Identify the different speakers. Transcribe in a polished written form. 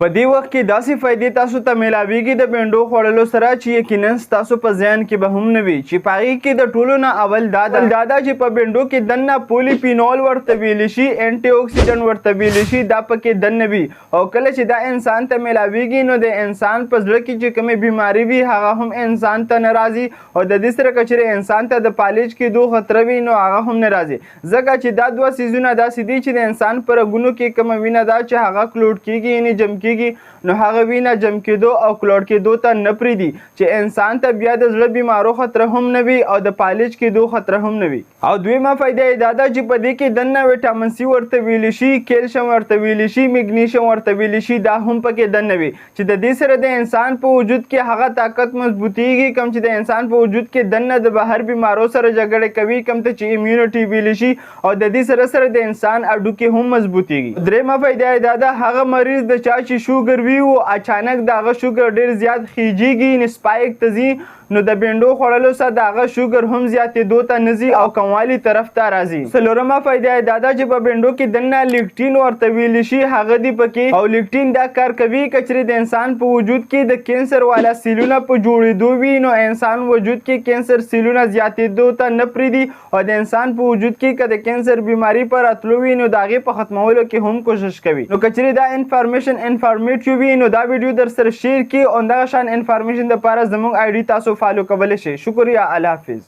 Speaker 1: په دې وخت کې داسې فایدې تاسو ته میلاویږي د بېنډو خوړلو سره چې یقینا ستاسو په ذهن کې به هم نه وي چې په هغې کې د ټولو نه اول دا ده چې په بېنډو کې دننه پولیفینول ورته ویلی شي، انټي اوکسیډنټ ورته ویلی شي، دا پکې دننه وي او کله چې دا انسان ته میلاویږي نو د انسان په زړه کې چې کومې بیماري وي هغه هم انسان ته نه راځي او د دې سره که چېرې انسان ته د پالج کېدو خطره وي نو هغه هم نه راځي، ځکه چې دا دوه څیزونه داسې دي چې د انسان په رګونو کې کومه وینه ده چې هغه کلوډ کېږي یعنې جمع نو هغه وینه جمع کېدو او کلوډ کېدو ته نه پرېږدي چې انسان ته بیا د زړه بیمارو خطره هم نه وي او د پالج کېدو خطره هم نه وي. او دویمه فایده یې دا ده چې په دې کې دننه ویټامین سي ورته ویلی شي، کیلشیم ورته ویلی شي، میګنیشیم ورته ویلی شي، دا هم پکې دننه وي چې د دې سره د انسان په وجود کې هغه طاقت مضبوطیږي کوم چې د انسان په وجود کې دننه د بهر بیمارو سره جګړه کوي کوم ته چې امیونټي ویلی شي او د دې سره د انسان هډوکي هم مضبوطیږي. درېیمه فایده یې دا ده هغه مریض د چا چې شوګر وي او اچانک د هغه شوګر ډېر زیات خیجیږي سپایک ته ځي نو د بېنډو خوړلو سره د هغه شوګر هم زیاتېدو ته نه ځي او کموالي طرف ته راځي. څلورمه فایده یې دا ده چې په بېنډو کې دننه لیکټین ورته ویلی شي هغه دي پکې او لیکټین دا کار کوي که چېرې د انسان په وجود کې د کینسر والا سیلونه په جوړېدو وي نو انسان وجود کې کینسر سیلونه زیاتېدو ته نه پرېږدي او د انسان په وجود کې که د کینسر بیماري په راتلو وي نو د هغې په ختمولو کې هم کوشش کوي. نو که چېرې دا انفارمیشن انفارمیټیو وي نو دا ویډیو در سره شیر کړي او دغه شان انفارمیشن دپاره زموږ آی ډي تاسو فالو کولی شئ. شکریه، الله حافظ.